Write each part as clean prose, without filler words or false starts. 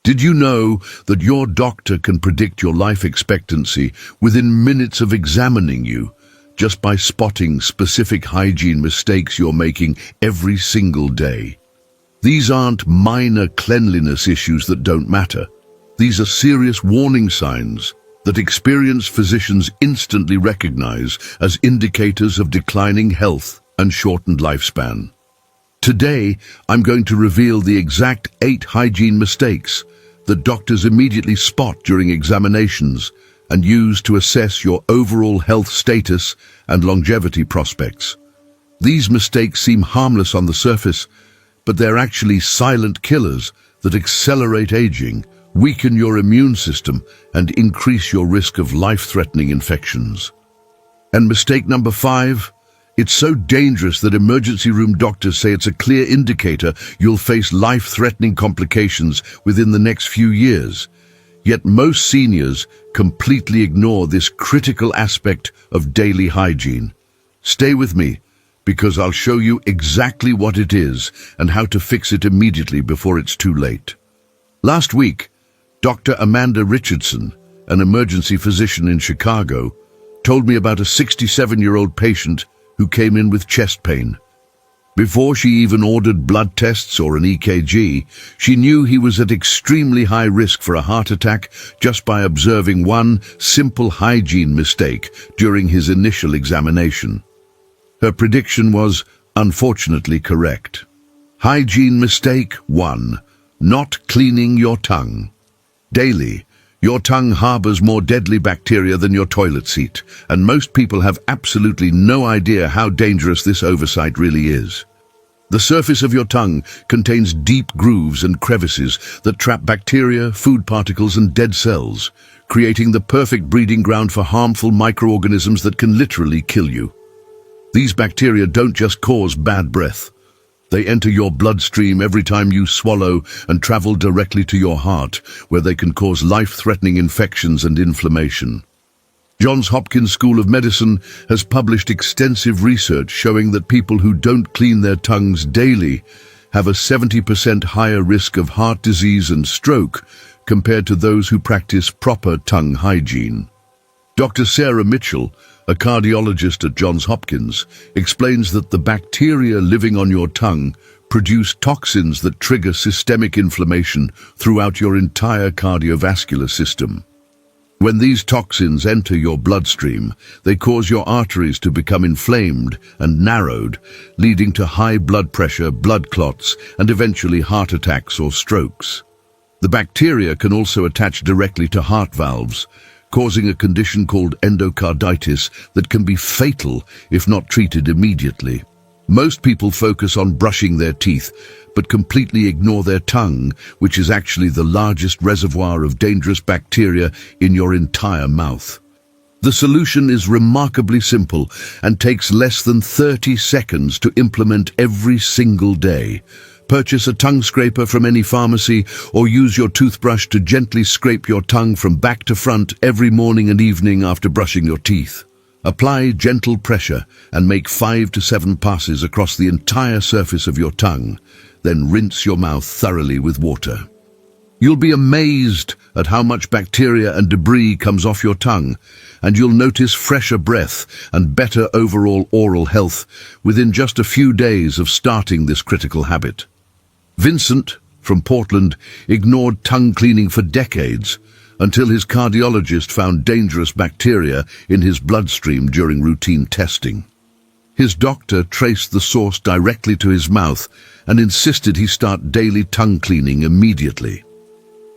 Did you know that your doctor can predict your life expectancy within minutes of examining you, just by spotting specific hygiene mistakes you're making every single day? These aren't minor cleanliness issues that don't matter. These are serious warning signs that experienced physicians instantly recognize as indicators of declining health and shortened lifespan. Today, I'm going to reveal the exact 8 hygiene mistakes that doctors immediately spot during examinations and use to assess your overall health status and longevity prospects. These mistakes seem harmless on the surface, but they're actually silent killers that accelerate aging, weaken your immune system, and increase your risk of life-threatening infections. And mistake number 5, it's so dangerous that emergency room doctors say it's a clear indicator you'll face life-threatening complications within the next few years. Yet most seniors completely ignore this critical aspect of daily hygiene. Stay with me, because I'll show you exactly what it is and how to fix it immediately before it's too late. Last week, Dr. Amanda Richardson, an emergency physician in Chicago, told me about a 67-year-old patient who came in with chest pain. Before she even ordered blood tests or an EKG, she knew he was at extremely high risk for a heart attack just by observing one simple hygiene mistake during his initial examination. Her prediction was, unfortunately, correct. Hygiene mistake 1: not cleaning your tongue. Daily, your tongue harbors more deadly bacteria than your toilet seat, and most people have absolutely no idea how dangerous this oversight really is. The surface of your tongue contains deep grooves and crevices that trap bacteria, food particles, and dead cells, creating the perfect breeding ground for harmful microorganisms that can literally kill you. These bacteria don't just cause bad breath. They enter your bloodstream every time you swallow and travel directly to your heart, where they can cause life-threatening infections and inflammation. Johns Hopkins School of Medicine has published extensive research showing that people who don't clean their tongues daily have a 70% higher risk of heart disease and stroke compared to those who practice proper tongue hygiene. Dr. Sarah Mitchell, a cardiologist at Johns Hopkins, explains that the bacteria living on your tongue produce toxins that trigger systemic inflammation throughout your entire cardiovascular system. When these toxins enter your bloodstream, they cause your arteries to become inflamed and narrowed, leading to high blood pressure, blood clots, and eventually heart attacks or strokes. The bacteria can also attach directly to heart valves, causing a condition called endocarditis that can be fatal if not treated immediately. Most people focus on brushing their teeth, but completely ignore their tongue, which is actually the largest reservoir of dangerous bacteria in your entire mouth. The solution is remarkably simple and takes less than 30 seconds to implement every single day. Purchase a tongue scraper from any pharmacy or use your toothbrush to gently scrape your tongue from back to front every morning and evening after brushing your teeth. Apply gentle pressure and make 5 to 7 passes across the entire surface of your tongue. Then rinse your mouth thoroughly with water. You'll be amazed at how much bacteria and debris comes off your tongue, and you'll notice fresher breath and better overall oral health within just a few days of starting this critical habit. Vincent, from Portland, ignored tongue cleaning for decades until his cardiologist found dangerous bacteria in his bloodstream during routine testing. His doctor traced the source directly to his mouth and insisted he start daily tongue cleaning immediately.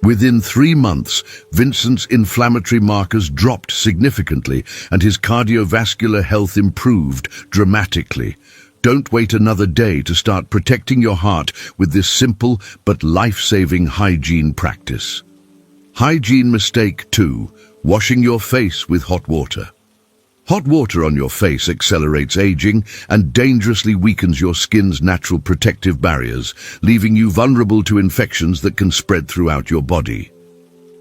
Within 3 months, Vincent's inflammatory markers dropped significantly and his cardiovascular health improved dramatically. Don't wait another day to start protecting your heart with this simple but life-saving hygiene practice. Hygiene mistake 2: washing your face with hot water. Hot water on your face accelerates aging and dangerously weakens your skin's natural protective barriers, leaving you vulnerable to infections that can spread throughout your body.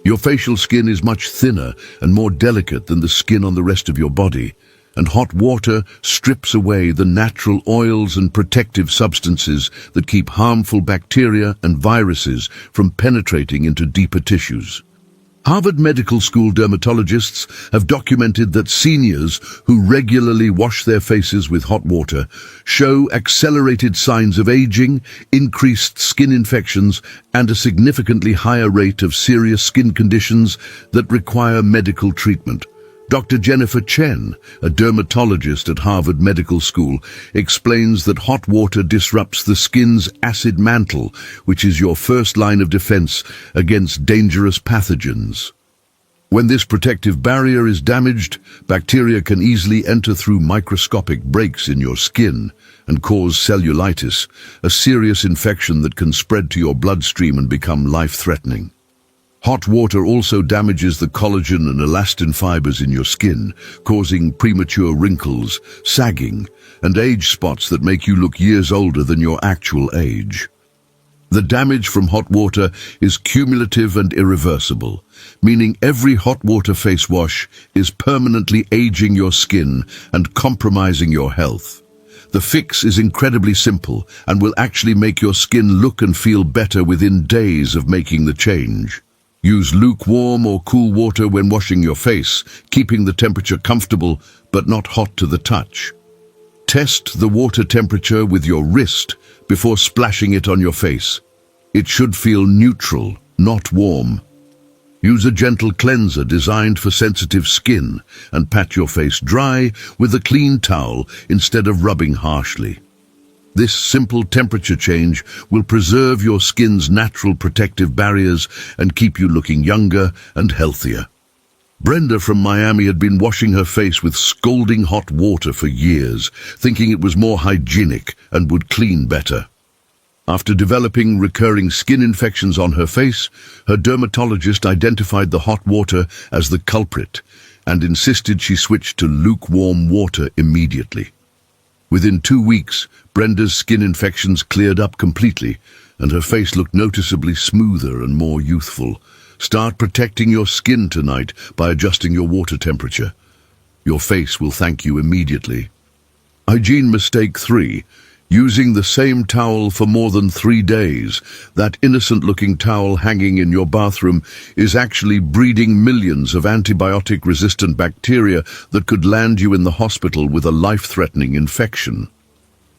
Your facial skin is much thinner and more delicate than the skin on the rest of your body, and hot water strips away the natural oils and protective substances that keep harmful bacteria and viruses from penetrating into deeper tissues. Harvard Medical School dermatologists have documented that seniors who regularly wash their faces with hot water show accelerated signs of aging, increased skin infections, and a significantly higher rate of serious skin conditions that require medical treatment. Dr. Jennifer Chen, a dermatologist at Harvard Medical School, explains that hot water disrupts the skin's acid mantle, which is your first line of defense against dangerous pathogens. When this protective barrier is damaged, bacteria can easily enter through microscopic breaks in your skin and cause cellulitis, a serious infection that can spread to your bloodstream and become life-threatening. Hot water also damages the collagen and elastin fibers in your skin, causing premature wrinkles, sagging, and age spots that make you look years older than your actual age. The damage from hot water is cumulative and irreversible, meaning every hot water face wash is permanently aging your skin and compromising your health. The fix is incredibly simple and will actually make your skin look and feel better within days of making the change. Use lukewarm or cool water when washing your face, keeping the temperature comfortable but not hot to the touch. Test the water temperature with your wrist before splashing it on your face. It should feel neutral, not warm. Use a gentle cleanser designed for sensitive skin and pat your face dry with a clean towel instead of rubbing harshly. This simple temperature change will preserve your skin's natural protective barriers and keep you looking younger and healthier. Brenda from Miami had been washing her face with scalding hot water for years, thinking it was more hygienic and would clean better. After developing recurring skin infections on her face, her dermatologist identified the hot water as the culprit and insisted she switch to lukewarm water immediately. Within 2 weeks, Brenda's skin infections cleared up completely, and her face looked noticeably smoother and more youthful. Start protecting your skin tonight by adjusting your water temperature. Your face will thank you immediately. Hygiene mistake 3. Using the same towel for more than 3 days. That innocent-looking towel hanging in your bathroom is actually breeding millions of antibiotic-resistant bacteria that could land you in the hospital with a life-threatening infection.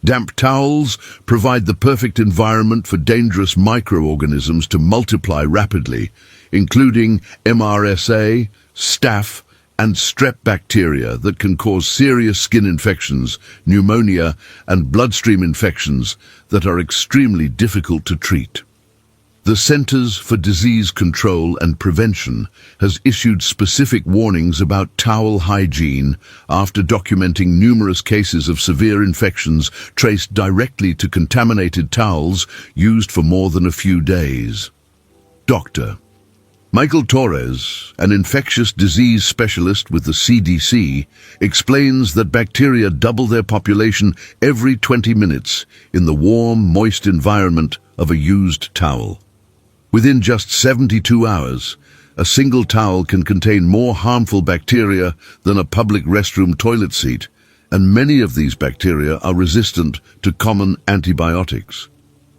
Damp towels provide the perfect environment for dangerous microorganisms to multiply rapidly, including MRSA, staph, and strep bacteria that can cause serious skin infections, pneumonia, and bloodstream infections that are extremely difficult to treat. The Centers for Disease Control and Prevention has issued specific warnings about towel hygiene after documenting numerous cases of severe infections traced directly to contaminated towels used for more than a few days. Dr. Michael Torres, an infectious disease specialist with the CDC, explains that bacteria double their population every 20 minutes in the warm, moist environment of a used towel. Within just 72 hours, a single towel can contain more harmful bacteria than a public restroom toilet seat, and many of these bacteria are resistant to common antibiotics.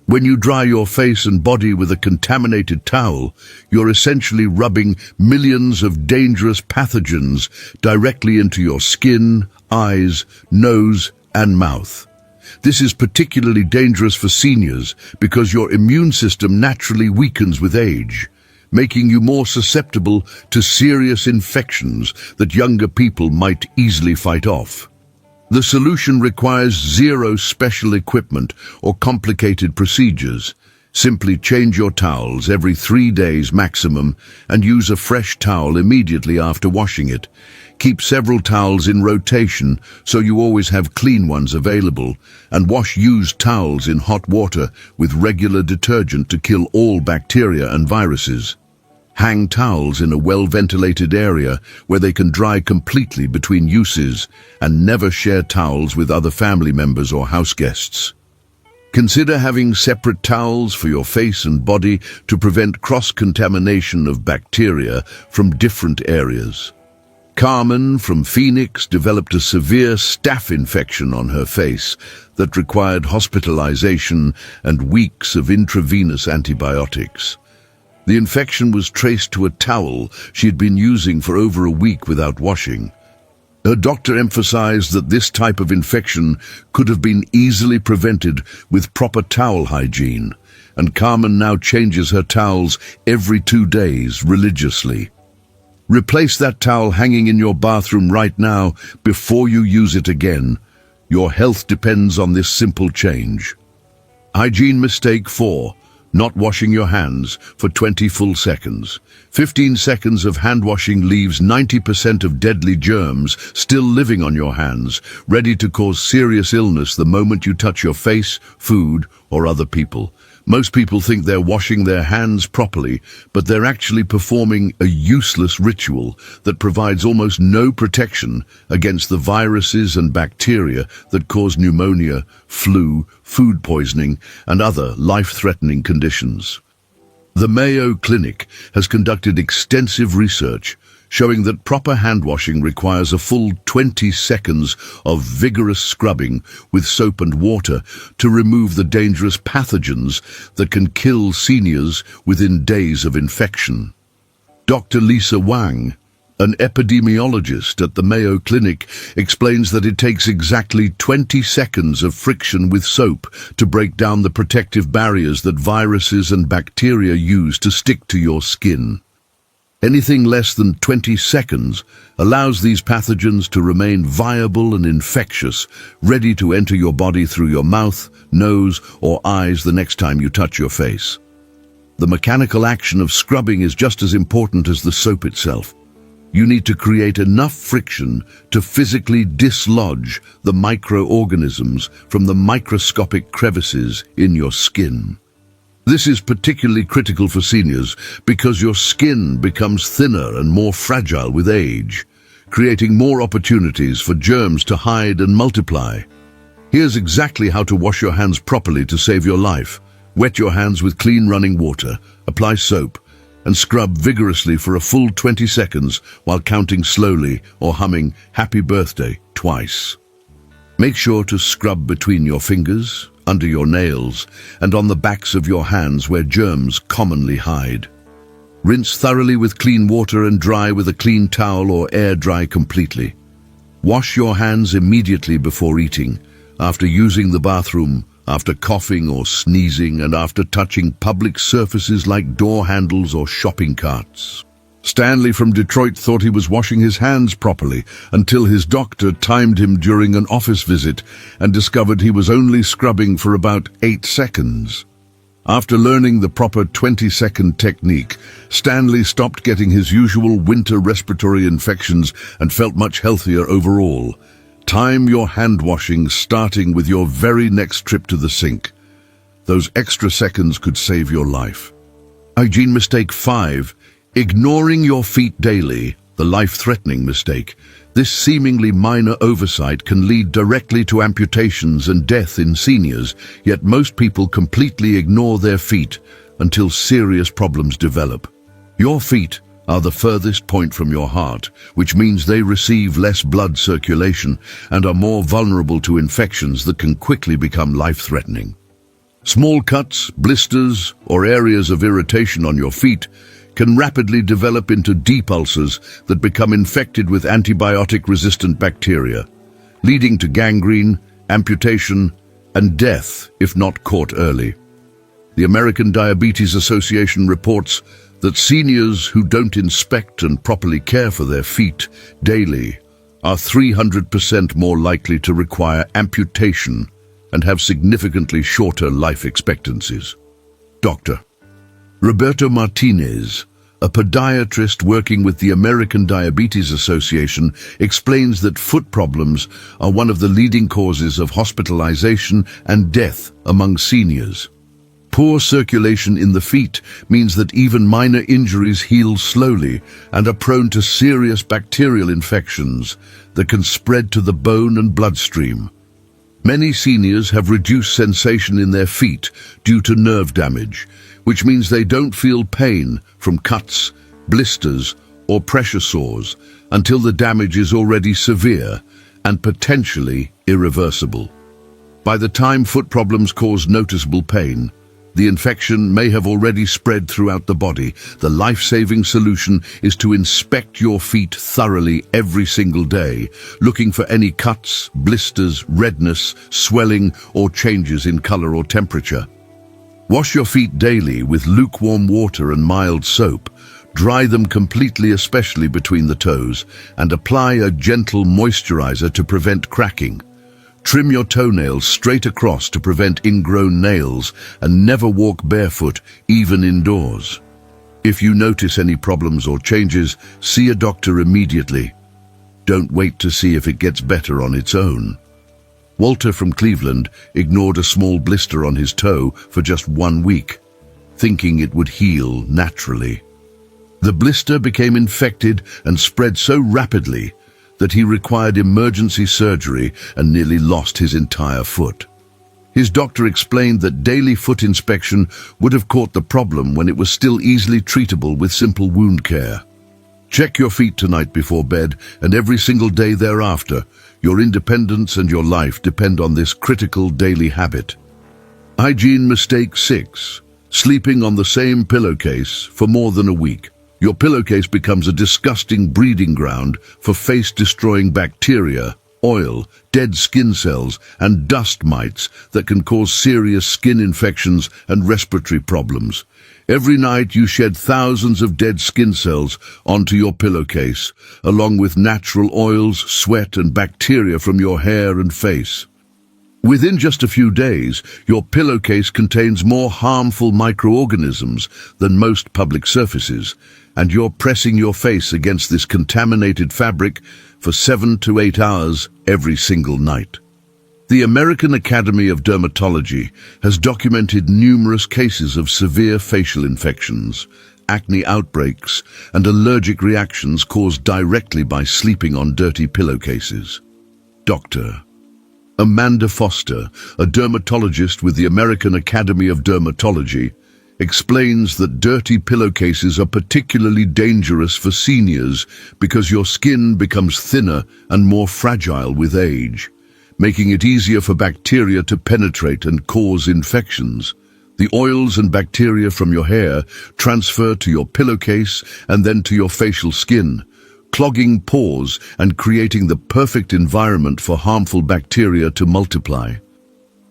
When you dry your face and body with a contaminated towel, you're essentially rubbing millions of dangerous pathogens directly into your skin, eyes, nose, and mouth. This is particularly dangerous for seniors because your immune system naturally weakens with age, making you more susceptible to serious infections that younger people might easily fight off. The solution requires zero special equipment or complicated procedures. Simply change your towels every 3 days maximum and use a fresh towel immediately after washing it. Keep several towels in rotation so you always have clean ones available, and wash used towels in hot water with regular detergent to kill all bacteria and viruses. Hang towels in a well-ventilated area where they can dry completely between uses, and never share towels with other family members or house guests. Consider having separate towels for your face and body to prevent cross-contamination of bacteria from different areas. Carmen from Phoenix developed a severe staph infection on her face that required hospitalization and weeks of intravenous antibiotics. The infection was traced to a towel she had been using for over a week without washing. Her doctor emphasized that this type of infection could have been easily prevented with proper towel hygiene, and Carmen now changes her towels every 2 days religiously. Replace that towel hanging in your bathroom right now before you use it again. Your health depends on this simple change. Hygiene mistake 4. Not washing your hands for 20 full seconds. 15 seconds of hand washing leaves 90% of deadly germs still living on your hands, ready to cause serious illness the moment you touch your face, food, or other people. Most people think they're washing their hands properly, but they're actually performing a useless ritual that provides almost no protection against the viruses and bacteria that cause pneumonia, flu, food poisoning, and other life-threatening conditions. The Mayo Clinic has conducted extensive research showing that proper hand washing requires a full 20 seconds of vigorous scrubbing with soap and water to remove the dangerous pathogens that can kill seniors within days of infection. Dr. Lisa Wang, an epidemiologist at the Mayo Clinic, explains that it takes exactly 20 seconds of friction with soap to break down the protective barriers that viruses and bacteria use to stick to your skin. Anything less than 20 seconds allows these pathogens to remain viable and infectious, ready to enter your body through your mouth, nose, or eyes the next time you touch your face. The mechanical action of scrubbing is just as important as the soap itself. You need to create enough friction to physically dislodge the microorganisms from the microscopic crevices in your skin. This is particularly critical for seniors because your skin becomes thinner and more fragile with age, creating more opportunities for germs to hide and multiply. Here's exactly how to wash your hands properly to save your life. Wet your hands with clean running water, apply soap, and scrub vigorously for a full 20 seconds while counting slowly or humming "Happy Birthday" twice. Make sure to scrub between your fingers, under your nails, and on the backs of your hands where germs commonly hide. Rinse thoroughly with clean water and dry with a clean towel or air dry completely. Wash your hands immediately before eating, after using the bathroom, after coughing or sneezing, and after touching public surfaces like door handles or shopping carts. Stanley from Detroit thought he was washing his hands properly until his doctor timed him during an office visit and discovered he was only scrubbing for about 8 seconds. After learning the proper 20-second technique, Stanley stopped getting his usual winter respiratory infections and felt much healthier overall. Time your hand washing starting with your very next trip to the sink. Those extra seconds could save your life. Hygiene mistake 5. Ignoring your feet daily, the life-threatening mistake. This seemingly minor oversight can lead directly to amputations and death in seniors, yet most people completely ignore their feet until serious problems develop. Your feet are the furthest point from your heart, which means they receive less blood circulation and are more vulnerable to infections that can quickly become life-threatening. Small cuts, blisters, or areas of irritation on your feet can rapidly develop into deep ulcers that become infected with antibiotic-resistant bacteria, leading to gangrene, amputation, and death if not caught early. The American Diabetes Association reports that seniors who don't inspect and properly care for their feet daily are 300% more likely to require amputation and have significantly shorter life expectancies. Dr. Roberto Martinez, a podiatrist working with the American Diabetes Association, explains that foot problems are one of the leading causes of hospitalization and death among seniors. Poor circulation in the feet means that even minor injuries heal slowly and are prone to serious bacterial infections that can spread to the bone and bloodstream. Many seniors have reduced sensation in their feet due to nerve damage, which means they don't feel pain from cuts, blisters, or pressure sores until the damage is already severe and potentially irreversible. By the time foot problems cause noticeable pain, the infection may have already spread throughout the body. The life-saving solution is to inspect your feet thoroughly every single day, looking for any cuts, blisters, redness, swelling, or changes in color or temperature. Wash your feet daily with lukewarm water and mild soap. Dry them completely, especially between the toes, and apply a gentle moisturizer to prevent cracking. Trim your toenails straight across to prevent ingrown nails, and never walk barefoot, even indoors. If you notice any problems or changes, see a doctor immediately. Don't wait to see if it gets better on its own. Walter from Cleveland ignored a small blister on his toe for just 1 week, thinking it would heal naturally. The blister became infected and spread so rapidly that he required emergency surgery and nearly lost his entire foot. His doctor explained that daily foot inspection would have caught the problem when it was still easily treatable with simple wound care. Check your feet tonight before bed and every single day thereafter. Your independence and your life depend on this critical daily habit. Hygiene mistake 6. Sleeping on the same pillowcase for more than a week. Your pillowcase becomes a disgusting breeding ground for face-destroying bacteria, oil, dead skin cells, and dust mites that can cause serious skin infections and respiratory problems. Every night you shed thousands of dead skin cells onto your pillowcase, along with natural oils, sweat, and bacteria from your hair and face. Within just a few days, your pillowcase contains more harmful microorganisms than most public surfaces, and you're pressing your face against this contaminated fabric for 7 to 8 hours every single night. The American Academy of Dermatology has documented numerous cases of severe facial infections, acne outbreaks, and allergic reactions caused directly by sleeping on dirty pillowcases. Dr. Amanda Foster, a dermatologist with the American Academy of Dermatology, explains that dirty pillowcases are particularly dangerous for seniors because your skin becomes thinner and more fragile with age, making it easier for bacteria to penetrate and cause infections. The oils and bacteria from your hair transfer to your pillowcase and then to your facial skin, clogging pores and creating the perfect environment for harmful bacteria to multiply.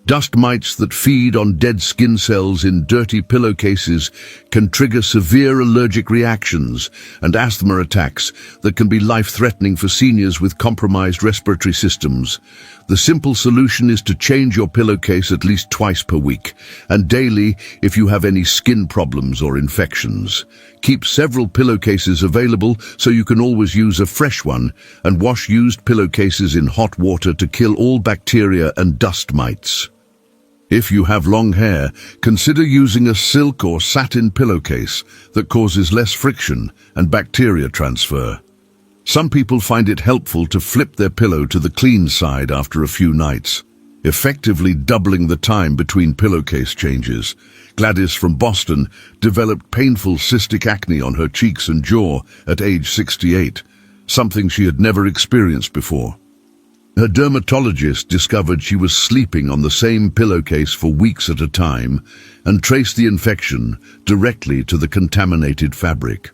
Dust mites that feed on dead skin cells in dirty pillowcases can trigger severe allergic reactions and asthma attacks that can be life-threatening for seniors with compromised respiratory systems. The simple solution is to change your pillowcase at least twice per week, and daily if you have any skin problems or infections. Keep several pillowcases available so you can always use a fresh one, and wash used pillowcases in hot water to kill all bacteria and dust mites. If you have long hair, consider using a silk or satin pillowcase that causes less friction and bacteria transfer. Some people find it helpful to flip their pillow to the clean side after a few nights, effectively doubling the time between pillowcase changes. Gladys from Boston developed painful cystic acne on her cheeks and jaw at age 68, something she had never experienced before. Her dermatologist discovered she was sleeping on the same pillowcase for weeks at a time and traced the infection directly to the contaminated fabric.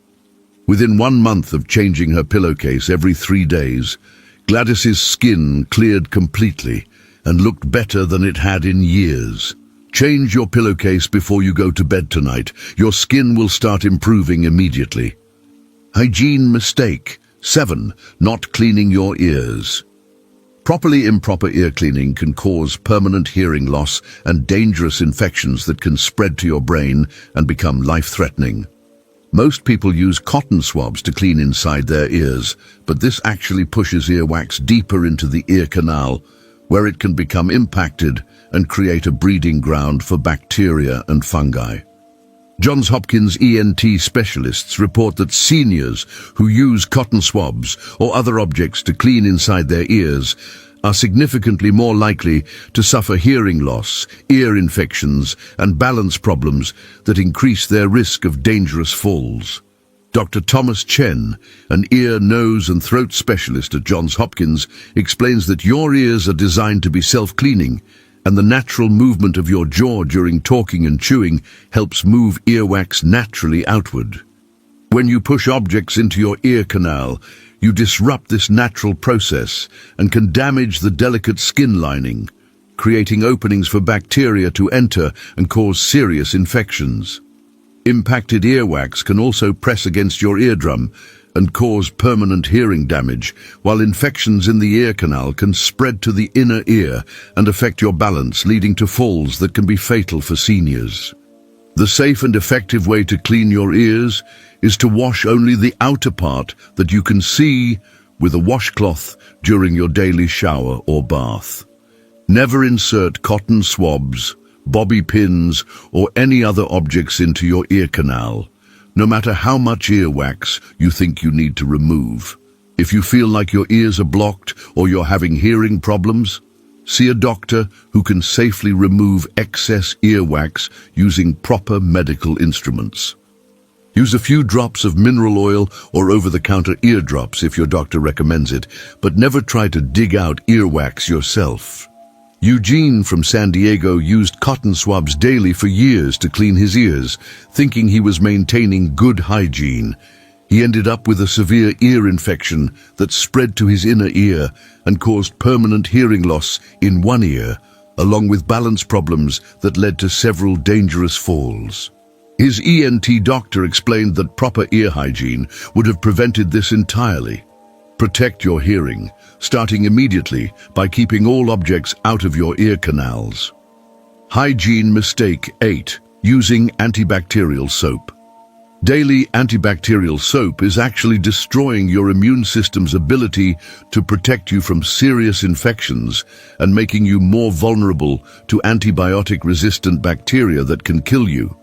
Within 1 month of changing her pillowcase every 3 days, Gladys's skin cleared completely and looked better than it had in years. Change your pillowcase before you go to bed tonight. Your skin will start improving immediately. Hygiene mistake 7. Not cleaning your ears. Improper ear cleaning can cause permanent hearing loss and dangerous infections that can spread to your brain and become life-threatening. Most people use cotton swabs to clean inside their ears, but this actually pushes earwax deeper into the ear canal, where it can become impacted and create a breeding ground for bacteria and fungi. Johns Hopkins ENT specialists report that seniors who use cotton swabs or other objects to clean inside their ears are significantly more likely to suffer hearing loss, ear infections, and balance problems that increase their risk of dangerous falls. Dr. Thomas Chen, an ear, nose and throat specialist at Johns Hopkins, explains that your ears are designed to be self-cleaning, and the natural movement of your jaw during talking and chewing helps move earwax naturally outward. When you push objects into your ear canal, you disrupt this natural process and can damage the delicate skin lining, creating openings for bacteria to enter and cause serious infections. Impacted earwax can also press against your eardrum and cause permanent hearing damage, while infections in the ear canal can spread to the inner ear and affect your balance, leading to falls that can be fatal for seniors. The safe and effective way to clean your ears is to wash only the outer part that you can see with a washcloth during your daily shower or bath. Never insert cotton swabs, bobby pins, or any other objects into your ear canal, no matter how much earwax you think you need to remove. If you feel like your ears are blocked or you're having hearing problems, see a doctor who can safely remove excess earwax using proper medical instruments. Use a few drops of mineral oil or over-the-counter ear drops if your doctor recommends it, but never try to dig out earwax yourself. Eugene from San Diego used cotton swabs daily for years to clean his ears, thinking he was maintaining good hygiene. He ended up with a severe ear infection that spread to his inner ear and caused permanent hearing loss in one ear, along with balance problems that led to several dangerous falls. His ENT doctor explained that proper ear hygiene would have prevented this entirely. Protect your hearing, starting immediately by keeping all objects out of your ear canals. Hygiene mistake 8. Using antibacterial soap. Daily antibacterial soap is actually destroying your immune system's ability to protect you from serious infections and making you more vulnerable to antibiotic-resistant bacteria that can kill you.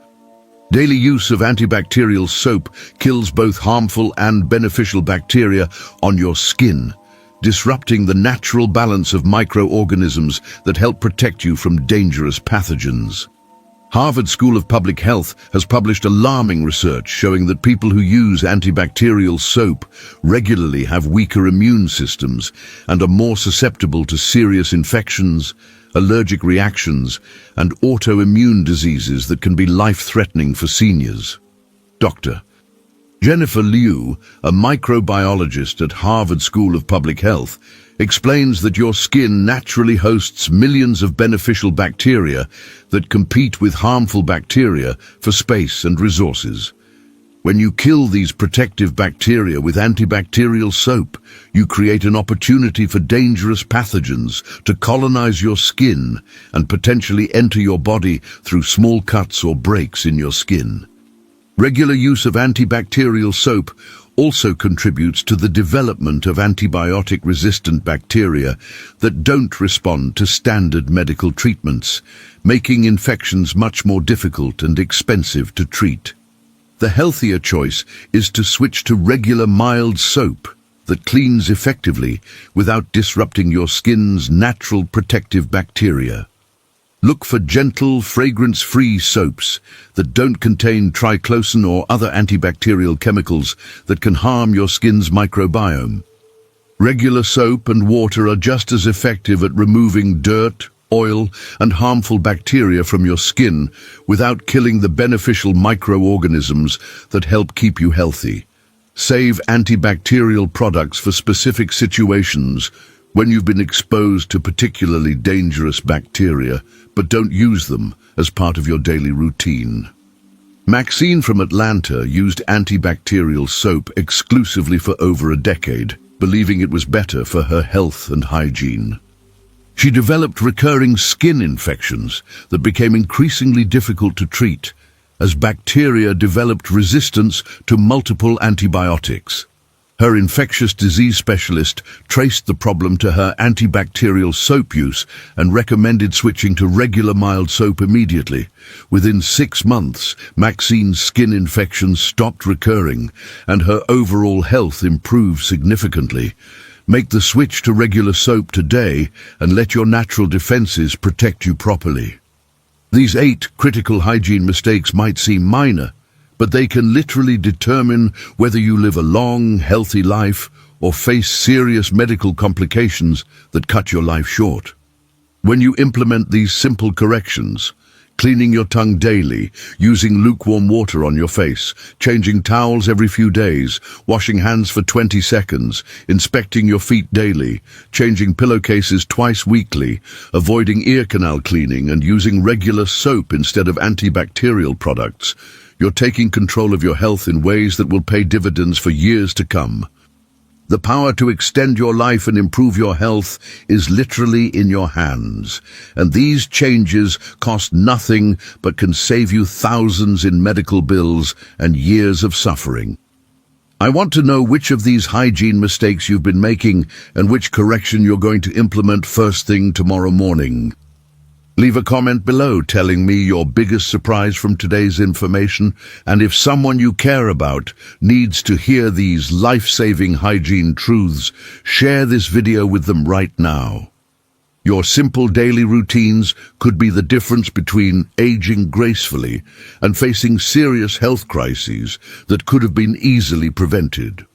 Daily use of antibacterial soap kills both harmful and beneficial bacteria on your skin, disrupting the natural balance of microorganisms that help protect you from dangerous pathogens. Harvard School of Public Health has published alarming research showing that people who use antibacterial soap regularly have weaker immune systems and are more susceptible to serious infections, allergic reactions, and autoimmune diseases that can be life-threatening for seniors. Dr. Jennifer Liu, a microbiologist at Harvard School of Public Health, explains that your skin naturally hosts millions of beneficial bacteria that compete with harmful bacteria for space and resources. When you kill these protective bacteria with antibacterial soap, you create an opportunity for dangerous pathogens to colonize your skin and potentially enter your body through small cuts or breaks in your skin. Regular use of antibacterial soap also contributes to the development of antibiotic-resistant bacteria that don't respond to standard medical treatments, making infections much more difficult and expensive to treat. The healthier choice is to switch to regular mild soap that cleans effectively without disrupting your skin's natural protective bacteria. Look for gentle, fragrance-free soaps that don't contain triclosan or other antibacterial chemicals that can harm your skin's microbiome. Regular soap and water are just as effective at removing dirt, oil, and harmful bacteria from your skin without killing the beneficial microorganisms that help keep you healthy. Save antibacterial products for specific situations when you've been exposed to particularly dangerous bacteria, but don't use them as part of your daily routine. Maxine from Atlanta used antibacterial soap exclusively for over a decade, believing it was better for her health and hygiene. She developed recurring skin infections that became increasingly difficult to treat as bacteria developed resistance to multiple antibiotics. Her infectious disease specialist traced the problem to her antibacterial soap use and recommended switching to regular mild soap immediately. Within 6 months, Maxine's skin infections stopped recurring and her overall health improved significantly. Make the switch to regular soap today and let your natural defenses protect you properly. These 8 critical hygiene mistakes might seem minor, but they can literally determine whether you live a long, healthy life or face serious medical complications that cut your life short. When you implement these simple corrections, cleaning your tongue daily, using lukewarm water on your face, changing towels every few days, washing hands for 20 seconds, inspecting your feet daily, changing pillowcases twice weekly, avoiding ear canal cleaning and using regular soap instead of antibacterial products, you're taking control of your health in ways that will pay dividends for years to come. The power to extend your life and improve your health is literally in your hands, and these changes cost nothing but can save you thousands in medical bills and years of suffering. I want to know which of these hygiene mistakes you've been making and which correction you're going to implement first thing tomorrow morning. Leave a comment below telling me your biggest surprise from today's information, and if someone you care about needs to hear these life-saving hygiene truths, share this video with them right now. Your simple daily routines could be the difference between aging gracefully and facing serious health crises that could have been easily prevented.